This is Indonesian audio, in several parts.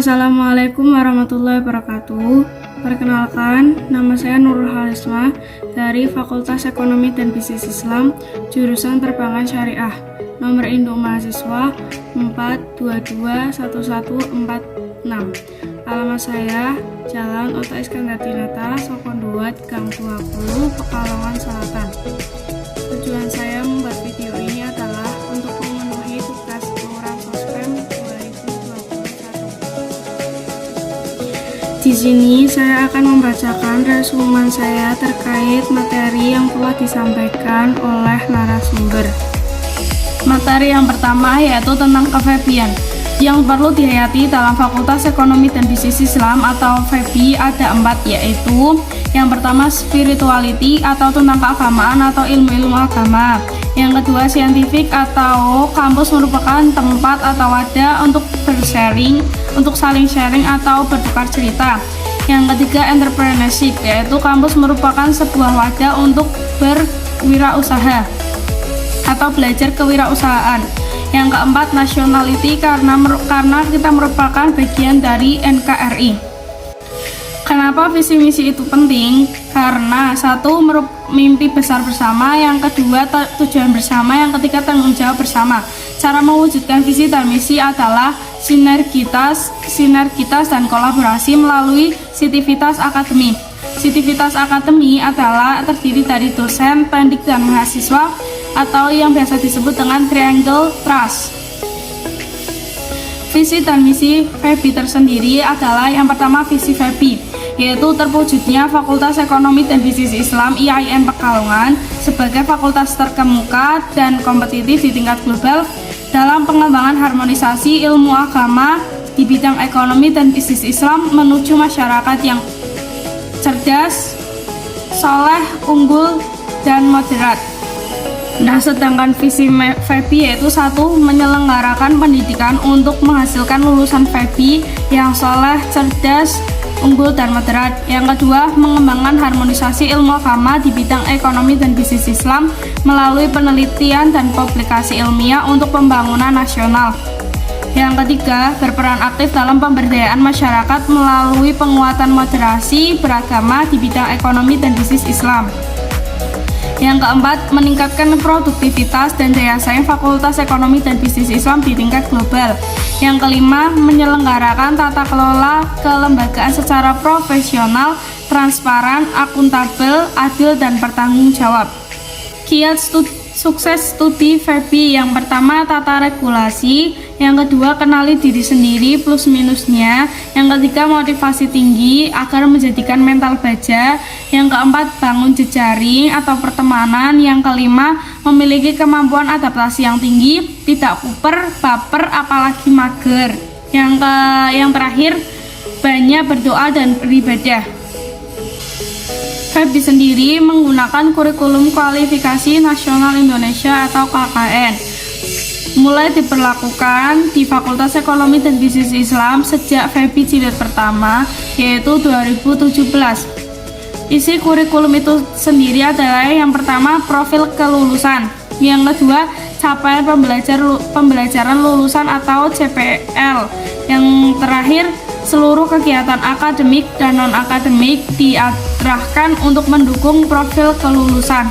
Assalamualaikum warahmatullahi wabarakatuh. Perkenalkan, nama saya Nurul Halisma dari Fakultas Ekonomi dan Bisnis Islam, jurusan Perbankan Syariah. Nomor induk mahasiswa 4221146. Alamat saya Jalan Oto Iskandar Dinata, Sokon 2, Gang 20, Pekalongan Selatan. Tujuan saya membuat video ini adalah untuk memenuhi tugas Lurah Sospem 2021. Di sini saya akan membacakan resumen saya terkait materi yang telah disampaikan oleh narasumber. Materi yang pertama yaitu tentang ke-FEB-an. Yang perlu dihayati dalam Fakultas Ekonomi dan Bisnis Islam atau FEB ada 4, yaitu yang pertama spirituality atau tentang keagamaan atau ilmu-ilmu agama. Yang kedua scientific atau kampus merupakan tempat atau wadah untuk bersharing, untuk saling sharing atau bertukar cerita. Yang ketiga entrepreneurship, yaitu kampus merupakan sebuah wadah untuk berwirausaha atau belajar kewirausahaan. Yang keempat nationality karena kita merupakan bagian dari NKRI. Kenapa visi misi itu penting? Karena satu, mimpi besar bersama, yang kedua tujuan bersama, yang ketiga tanggung jawab bersama. Cara mewujudkan visi dan misi adalah sinergitas dan kolaborasi melalui Sivitas Academy. Sivitas Academy adalah terdiri dari dosen, pendidik, dan mahasiswa atau yang biasa disebut dengan Triangle Trust. Visi dan misi FEB tersendiri adalah yang pertama visi FEB, yaitu terwujudnya Fakultas Ekonomi dan Bisnis Islam IAIN Pekalongan sebagai fakultas terkemuka dan kompetitif di tingkat global dalam pengembangan harmonisasi ilmu agama di bidang ekonomi dan bisnis Islam menuju masyarakat yang cerdas, soleh, unggul, dan moderat. Nah, sedangkan visi FEB yaitu satu, menyelenggarakan pendidikan untuk menghasilkan lulusan FEB yang soleh, cerdas, unggul, dan moderat. Yang kedua, mengembangkan harmonisasi ilmu agama di bidang ekonomi dan bisnis Islam melalui penelitian dan publikasi ilmiah untuk pembangunan nasional. Yang ketiga, berperan aktif dalam pemberdayaan masyarakat melalui penguatan moderasi beragama di bidang ekonomi dan bisnis Islam. Yang keempat, meningkatkan produktivitas dan daya saing Fakultas Ekonomi dan Bisnis Islam di tingkat global. Yang kelima, menyelenggarakan tata kelola kelembagaan secara profesional, transparan, akuntabel, adil, dan bertanggung jawab. Kiat sukses studi FEB: yang pertama, tata regulasi. Yang kedua, kenali diri sendiri plus minusnya. Yang ketiga, motivasi tinggi agar menjadikan mental baja. Yang keempat, bangun jejaring atau pertemanan. Yang kelima, memiliki kemampuan adaptasi yang tinggi, tidak baper, apalagi mager. Yang terakhir, banyak berdoa dan beribadah. FEB sendiri menggunakan kurikulum kualifikasi nasional Indonesia atau KKN. Mulai diberlakukan di Fakultas Ekonomi dan Bisnis Islam sejak FEB jilid pertama, yaitu 2017. Isi kurikulum itu sendiri adalah yang pertama profil kelulusan, yang kedua capaian pembelajaran lulusan atau CPL, yang terakhir seluruh kegiatan akademik dan non-akademik diarahkan untuk mendukung profil kelulusan.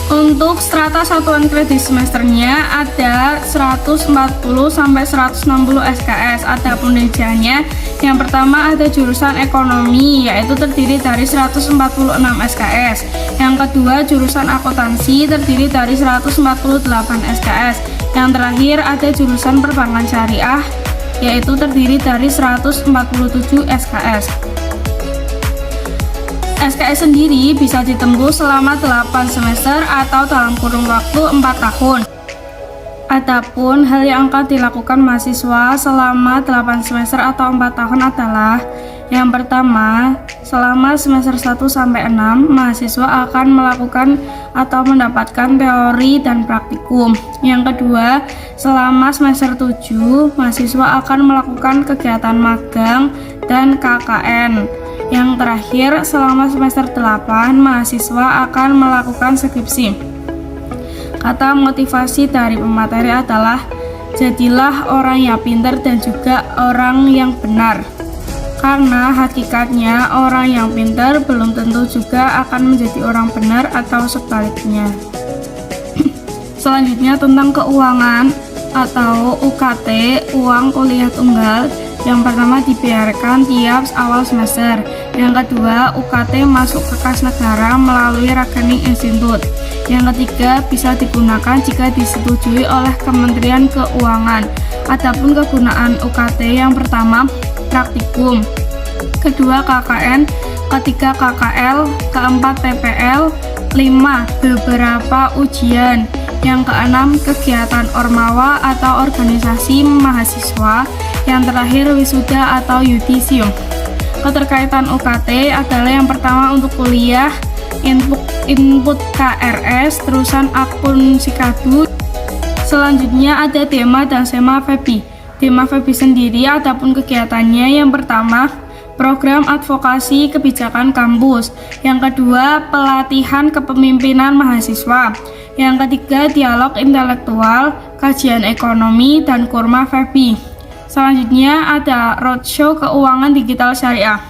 Untuk strata satuan kredit semesternya ada 140-160 SKS. Ada penelitiannya. Yang pertama ada jurusan ekonomi, yaitu terdiri dari 146 SKS. Yang kedua jurusan akuntansi terdiri dari 148 SKS. Yang terakhir ada jurusan perbankan syariah, yaitu terdiri dari 147 SKS. SKS sendiri bisa ditempuh selama 8 semester atau dalam kurun waktu 4 tahun. Adapun hal yang akan dilakukan mahasiswa selama 8 semester atau 4 tahun adalah: yang pertama, selama semester 1 sampai 6, mahasiswa akan melakukan atau mendapatkan teori dan praktikum. Yang kedua, selama semester 7, mahasiswa akan melakukan kegiatan magang dan KKN. Yang terakhir, selama semester 8, mahasiswa akan melakukan skripsi. Kata motivasi dari pemateri adalah Jadilah orang yang pintar dan juga orang yang benar. Karena hakikatnya orang yang pintar belum tentu juga akan menjadi orang benar atau sebaliknya. Selanjutnya tentang keuangan atau UKT, uang kuliah tunggal. Yang pertama dibayarkan tiap awal semester. Yang kedua, UKT masuk ke kas negara melalui rekening institut. Yang ketiga, bisa digunakan jika disetujui oleh Kementerian Keuangan. Adapun kegunaan UKT, yang pertama praktikum, kedua KKN, ketiga KKL, keempat PPL, 5 beberapa ujian, yang keenam kegiatan ormawa atau organisasi mahasiswa, yang terakhir wisuda atau yudisium. Keterkaitan UKT adalah yang pertama untuk kuliah, input KRS, terusan akun Sikadu. Selanjutnya ada tema dan sema FEBI. Tema FEBI sendiri adapun kegiatannya, yang pertama program advokasi kebijakan kampus, yang kedua pelatihan kepemimpinan mahasiswa, yang ketiga dialog intelektual, kajian ekonomi, dan kurma FEBI. Selanjutnya ada roadshow keuangan digital syariah.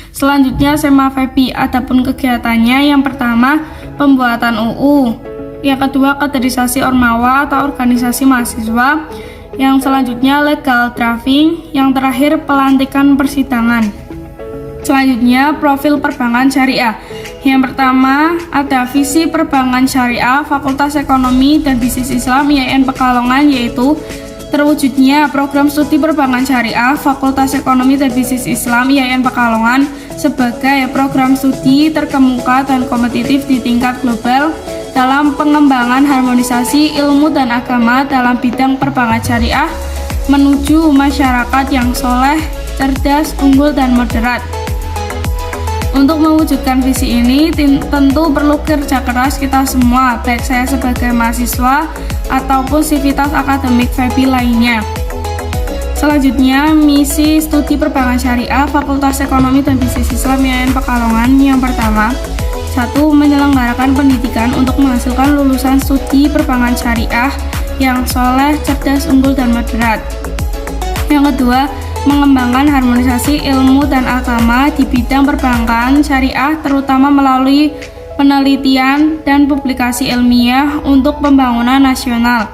Selanjutnya sema FEBI, adapun kegiatannya, yang pertama pembuatan UU, yang kedua kaderisasi ormawa atau organisasi mahasiswa, yang selanjutnya legal drafting, yang terakhir pelantikan persidangan. Selanjutnya profil perbankan syariah. Yang pertama ada visi perbankan syariah Fakultas Ekonomi dan Bisnis Islam IAIN Pekalongan, yaitu terwujudnya program studi perbankan syariah Fakultas Ekonomi dan Bisnis Islam IAIN Pekalongan sebagai program studi terkemuka dan kompetitif di tingkat global dalam pengembangan harmonisasi ilmu dan agama dalam bidang perbankan syariah menuju masyarakat yang soleh, cerdas, unggul, dan moderat. Untuk mewujudkan visi ini tentu perlu kerja keras kita semua, baik saya sebagai mahasiswa ataupun sivitas akademik FEBI lainnya. Selanjutnya, misi studi perbankan syariah Fakultas Ekonomi dan Bisnis Islam IAIN Pekalongan. Yang pertama, 1. Menyelenggarakan pendidikan untuk menghasilkan lulusan studi perbankan syariah yang soleh, cerdas, unggul, dan moderat. Yang kedua, mengembangkan harmonisasi ilmu dan agama di bidang perbankan syariah, terutama melalui penelitian dan publikasi ilmiah untuk pembangunan nasional.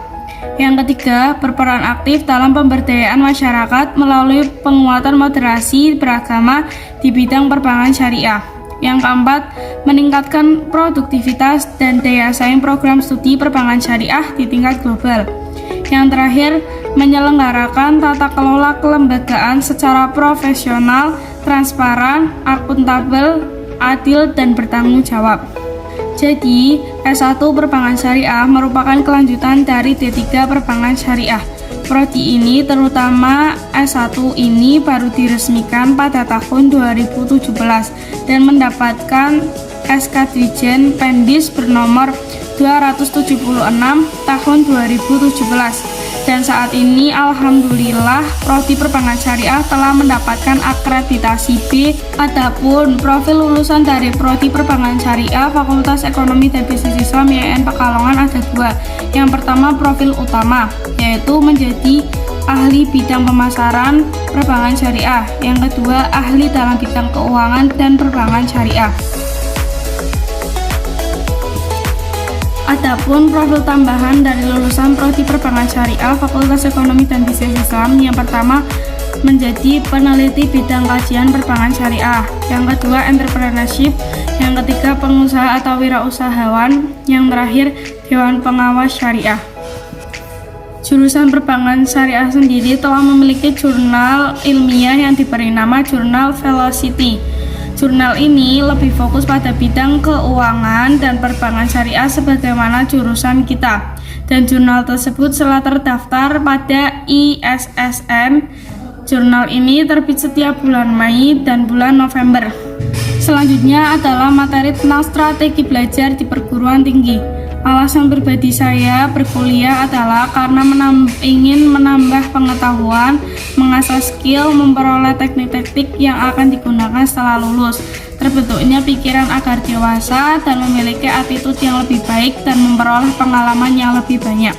Yang ketiga, berperan aktif dalam pemberdayaan masyarakat melalui penguatan moderasi beragama di bidang perbankan syariah. Yang keempat, meningkatkan produktivitas dan daya saing program studi perbankan syariah di tingkat global. Yang terakhir, menyelenggarakan tata kelola kelembagaan secara profesional, transparan, akuntabel, adil, dan bertanggung jawab. Jadi, S1 Perbankan Syariah merupakan kelanjutan dari D3 Perbankan Syariah. Prodi ini, terutama S1 ini, baru diresmikan pada tahun 2017 dan mendapatkan SK Dirjen Pendis bernomor 276 tahun 2017. Dan saat ini alhamdulillah Prodi Perbankan Syariah telah mendapatkan akreditasi B. Adapun profil lulusan dari Prodi Perbankan Syariah Fakultas Ekonomi dan Bisnis Islam IAIN Pekalongan ada 2. Yang pertama profil utama, yaitu menjadi ahli bidang pemasaran perbankan syariah. Yang kedua ahli dalam bidang keuangan dan perbankan syariah. Adapun profil tambahan dari lulusan Prodi Perbankan Syariah Fakultas Ekonomi dan Bisnis Islam, yang pertama menjadi peneliti bidang kajian perbankan syariah, yang kedua entrepreneurship, yang ketiga pengusaha atau wirausahawan, yang terakhir dewan pengawas syariah. Jurusan perbankan syariah sendiri telah memiliki jurnal ilmiah yang diberi nama Jurnal Velocity. Jurnal ini lebih fokus pada bidang keuangan dan perbankan syariah sebagaimana jurusan kita. Dan jurnal tersebut telah terdaftar pada ISSN. Jurnal ini terbit setiap bulan Mei dan bulan November. Selanjutnya adalah materi tentang strategi belajar di perguruan tinggi. Alasan pribadi saya berkuliah adalah karena ingin menambah pengetahuan, mengasah skill, memperoleh teknik-teknik yang akan digunakan setelah lulus. Terbentuknya pikiran agar dewasa dan memiliki attitude yang lebih baik dan memperoleh pengalaman yang lebih banyak.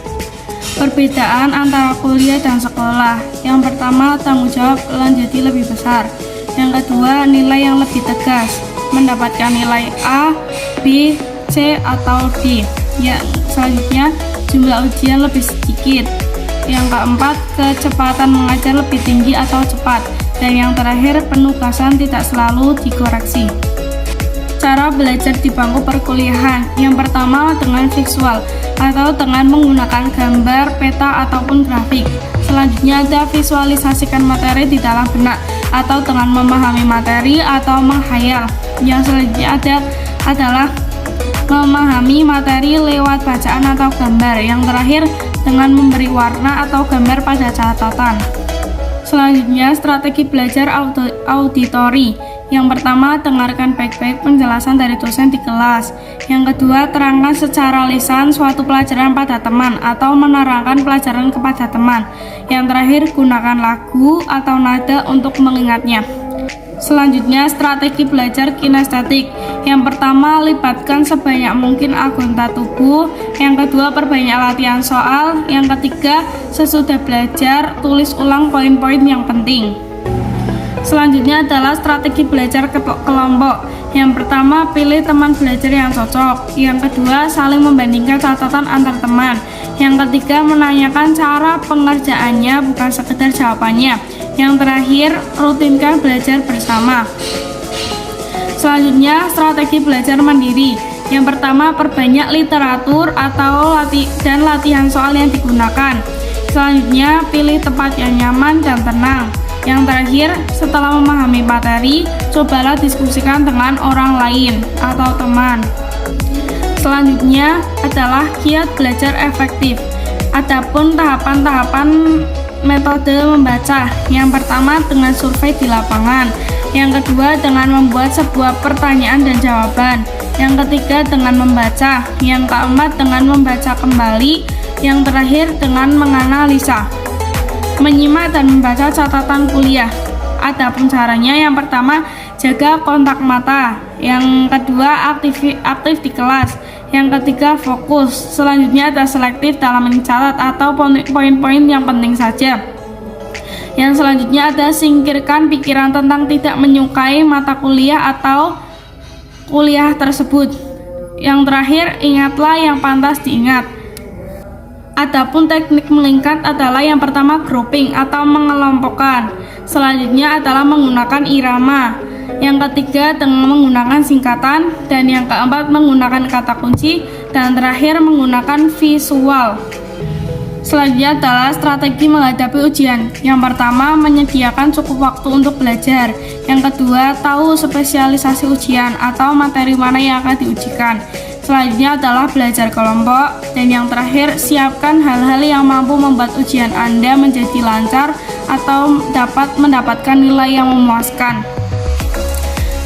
Perbedaan antara kuliah dan sekolah. Yang pertama, tanggung jawab lanjuti lebih besar. Yang kedua, nilai yang lebih tegas. Mendapatkan nilai A, B, C, atau D. Yang selanjutnya, jumlah ujian lebih sedikit. Yang keempat, kecepatan mengajar lebih tinggi atau cepat. Dan yang terakhir, penugasan tidak selalu dikoreksi. Cara belajar di bangku perkuliahan. Yang pertama, dengan visual atau dengan menggunakan gambar, peta, ataupun grafik. Selanjutnya ada visualisasikan materi di dalam benak atau dengan memahami materi atau menghayal. Yang selanjutnya adalah memahami materi lewat bacaan atau gambar. Yang terakhir dengan memberi warna atau gambar pada catatan. Selanjutnya strategi belajar auditori. Yang pertama, dengarkan baik-baik penjelasan dari dosen di kelas. Yang kedua, terangkan secara lisan suatu pelajaran pada teman atau menerangkan pelajaran kepada teman. Yang terakhir, gunakan lagu atau nada untuk mengingatnya. Selanjutnya, strategi belajar kinestetik. Yang pertama, libatkan sebanyak mungkin anggota tubuh. Yang kedua, perbanyak latihan soal. Yang ketiga, sesudah belajar, tulis ulang poin-poin yang penting. Selanjutnya adalah strategi belajar kelompok. Yang pertama, pilih teman belajar yang cocok. Yang kedua, saling membandingkan catatan antar teman. Yang ketiga, menanyakan cara pengerjaannya, bukan sekedar jawabannya. Yang terakhir, rutinkan belajar bersama. Selanjutnya, strategi belajar mandiri. Yang pertama, perbanyak literatur atau latihan soal yang digunakan. Selanjutnya, pilih tempat yang nyaman dan tenang. Yang terakhir, setelah memahami materi, cobalah diskusikan dengan orang lain atau teman. Selanjutnya adalah giat belajar efektif. Adapun tahapan-tahapan metode membaca. Yang pertama, dengan survei di lapangan. Yang kedua, dengan membuat sebuah pertanyaan dan jawaban. Yang ketiga, dengan membaca. Yang keempat, dengan membaca kembali. Yang terakhir, dengan menganalisa. Menyimak dan membaca catatan kuliah. Adapun caranya, yang pertama, jaga kontak mata. Yang kedua, aktif di kelas. Yang ketiga, fokus. Selanjutnya ada selektif dalam mencatat atau poin-poin yang penting saja. Yang selanjutnya ada singkirkan pikiran tentang tidak menyukai mata kuliah atau kuliah tersebut. Yang terakhir, ingatlah yang pantas diingat. Adapun teknik melingkat adalah yang pertama grouping atau mengelompokkan. Selanjutnya adalah menggunakan irama. Yang ketiga dengan menggunakan singkatan. Dan yang keempat menggunakan kata kunci. Dan terakhir menggunakan visual. Selanjutnya adalah strategi menghadapi ujian. Yang pertama, menyediakan cukup waktu untuk belajar. Yang kedua, tahu spesialisasi ujian atau materi mana yang akan diujikan. Selanjutnya adalah belajar kelompok. Dan yang terakhir, siapkan hal-hal yang mampu membuat ujian Anda menjadi lancar atau dapat mendapatkan nilai yang memuaskan.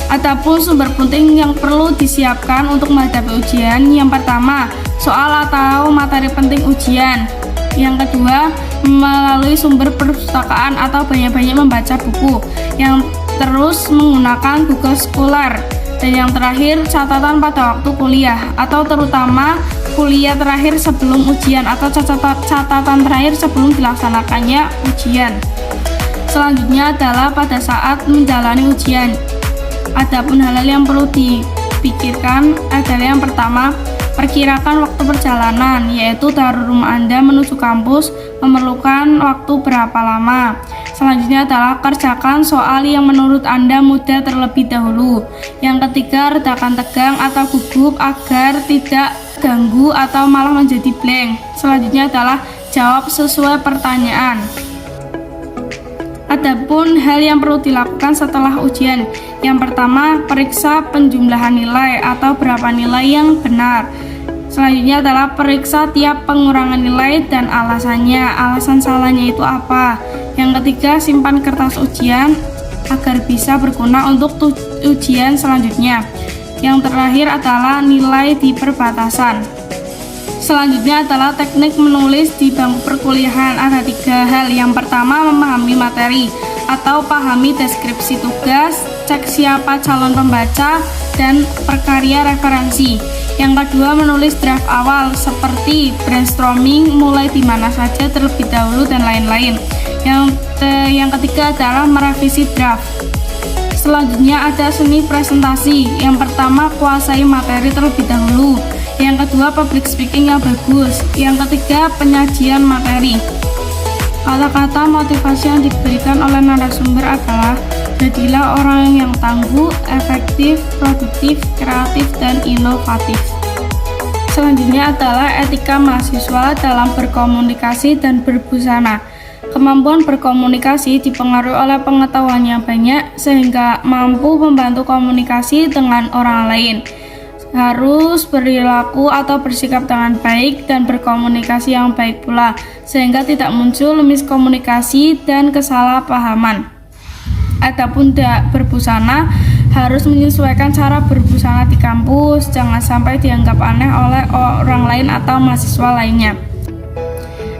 Adapun sumber penting yang perlu disiapkan untuk menghadapi ujian. Yang pertama, soal atau materi penting ujian. Yang kedua, melalui sumber perpustakaan atau banyak-banyak membaca buku. Yang terus menggunakan Google Scholar. Dan yang terakhir, catatan pada waktu kuliah atau terutama kuliah terakhir sebelum ujian atau catatan terakhir sebelum dilaksanakannya ujian. Selanjutnya adalah pada saat menjalani ujian. Adapun hal-hal yang perlu dipikirkan adalah yang pertama, perkirakan waktu perjalanan, yaitu dari rumah Anda menuju kampus memerlukan waktu berapa lama. Selanjutnya adalah kerjakan soal yang menurut Anda mudah terlebih dahulu. Yang ketiga, redakan tegang atau gugup agar tidak ganggu atau malah menjadi blank. Selanjutnya adalah jawab sesuai pertanyaan. Adapun hal yang perlu dilakukan setelah ujian. Yang pertama, periksa penjumlahan nilai atau berapa nilai yang benar. Selanjutnya adalah periksa tiap pengurangan nilai dan alasannya. Alasan salahnya itu apa? Yang ketiga, simpan kertas ujian agar bisa berguna untuk ujian selanjutnya. Yang terakhir adalah nilai di perbatasan. Selanjutnya adalah teknik menulis di bangku perkuliahan. Ada 3 hal. Yang pertama, memahami materi atau pahami deskripsi tugas, cek siapa calon pembaca, dan perkarya referensi. Yang kedua, menulis draft awal seperti brainstorming, mulai di mana saja terlebih dahulu dan lain-lain. Yang ketiga adalah merevisi draft. Selanjutnya ada seni presentasi. Yang pertama, kuasai materi terlebih dahulu. Yang kedua, public speaking yang bagus. Yang ketiga, penyajian materi. Kata-kata motivasi yang diberikan oleh narasumber adalah: jadilah orang yang tangguh, efektif, produktif, kreatif, dan inovatif. Selanjutnya adalah etika mahasiswa dalam berkomunikasi dan berbusana. Kemampuan berkomunikasi dipengaruhi oleh pengetahuan yang banyak sehingga mampu membantu komunikasi dengan orang lain. Harus berperilaku atau bersikap dengan baik dan berkomunikasi yang baik pula, sehingga tidak muncul miskomunikasi dan kesalahpahaman. Adapun berbusana, harus menyesuaikan cara berbusana di kampus, jangan sampai dianggap aneh oleh orang lain atau mahasiswa lainnya.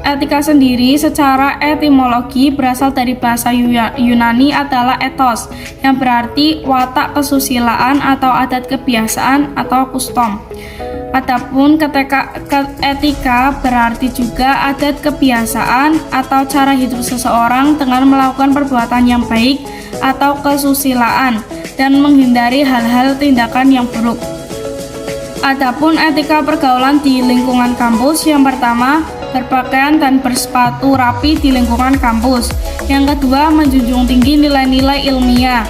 Etika sendiri secara etimologi berasal dari bahasa Yunani adalah ethos, yang berarti watak kesusilaan atau adat kebiasaan atau custom. Adapun etika berarti juga adat kebiasaan atau cara hidup seseorang dengan melakukan perbuatan yang baik atau kesusilaan dan menghindari hal-hal tindakan yang buruk. Adapun etika pergaulan di lingkungan kampus, yang pertama, berpakaian dan bersepatu rapi di lingkungan kampus. Yang kedua, menjunjung tinggi nilai-nilai ilmiah.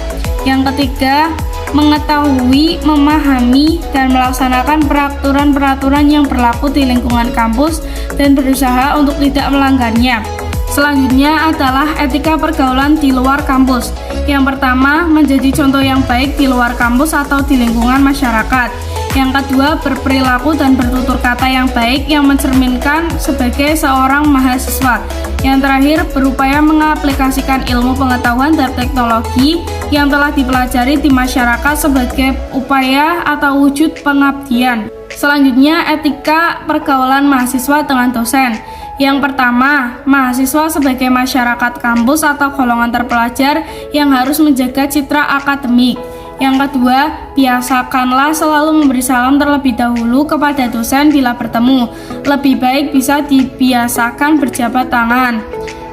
Yang ketiga, mengetahui, memahami, dan melaksanakan peraturan-peraturan yang berlaku di lingkungan kampus dan berusaha untuk tidak melanggarnya. Selanjutnya adalah etika pergaulan di luar kampus. Yang pertama, menjadi contoh yang baik di luar kampus atau di lingkungan masyarakat. Yang kedua, berperilaku dan bertutur kata yang baik yang mencerminkan sebagai seorang mahasiswa. Yang terakhir, berupaya mengaplikasikan ilmu pengetahuan dan teknologi yang telah dipelajari di masyarakat sebagai upaya atau wujud pengabdian. Selanjutnya, etika pergaulan mahasiswa dengan dosen. Yang pertama, mahasiswa sebagai masyarakat kampus atau golongan terpelajar yang harus menjaga citra akademik. Yang kedua, biasakanlah selalu memberi salam terlebih dahulu kepada dosen bila bertemu. Lebih baik bisa dibiasakan berjabat tangan.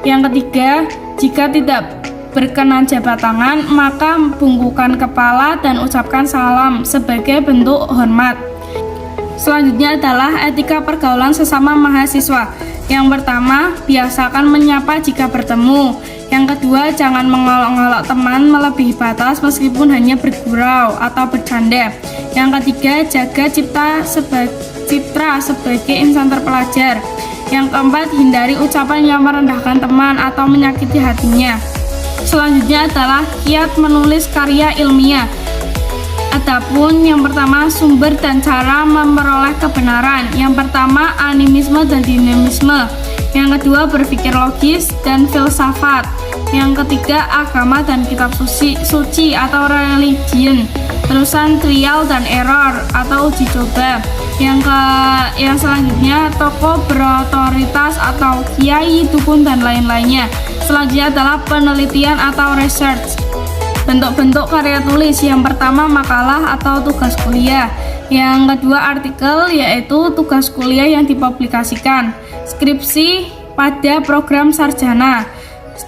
Yang ketiga, jika tidak berkenan jabat tangan, maka bungkukkan kepala dan ucapkan salam sebagai bentuk hormat. Selanjutnya adalah etika pergaulan sesama mahasiswa. Yang pertama, biasakan menyapa jika bertemu. Yang kedua, jangan mengolok-olok teman melebihi batas meskipun hanya bergurau atau bercanda. Yang ketiga, jaga citra sebagai insan terpelajar. Yang keempat, hindari ucapan yang merendahkan teman atau menyakiti hatinya. Selanjutnya adalah kiat menulis karya ilmiah. Adapun yang pertama, sumber dan cara memperoleh kebenaran. Yang pertama, animisme dan dinamisme. Yang kedua, berpikir logis dan filsafat. Yang ketiga, agama dan kitab suci atau religion. Terusan, trial dan error atau uji coba. Yang selanjutnya, tokoh berotoritas atau kiai, dukun, dan lain-lainnya. Selanjutnya adalah penelitian atau research. Bentuk-bentuk karya tulis. Yang pertama, makalah atau tugas kuliah. Yang kedua, artikel, yaitu tugas kuliah yang dipublikasikan. Skripsi pada program sarjana.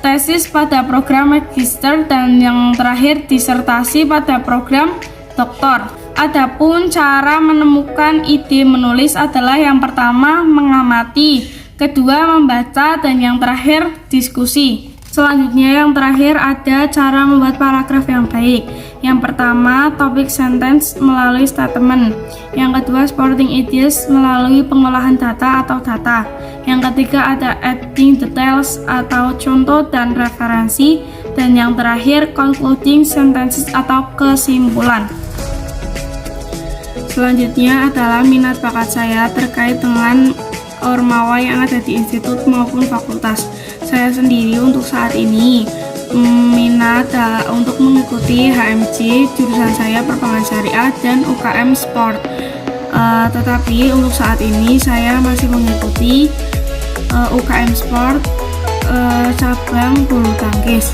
Tesis pada program magister, dan yang terakhir disertasi pada program doktor. Adapun cara menemukan ide menulis adalah yang pertama, mengamati, kedua, membaca, dan yang terakhir diskusi. Selanjutnya yang terakhir ada cara membuat paragraf yang baik. Yang pertama, topic sentence melalui statement. Yang kedua, supporting ideas melalui pengolahan data atau data. Yang ketiga ada adding details atau contoh dan referensi. Dan yang terakhir, concluding sentences atau kesimpulan. Selanjutnya adalah minat bakat saya terkait dengan ormawa yang ada di institut maupun fakultas. Saya sendiri untuk saat ini minat untuk mengikuti HMJ, jurusan saya Perbankan Syariah dan UKM Sport. Tetapi untuk saat ini saya masih mengikuti UKM Sport cabang bulu tangkis.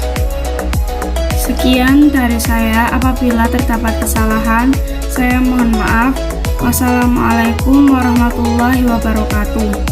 Sekian dari saya, apabila terdapat kesalahan saya mohon maaf. Wassalamualaikum warahmatullahi wabarakatuh.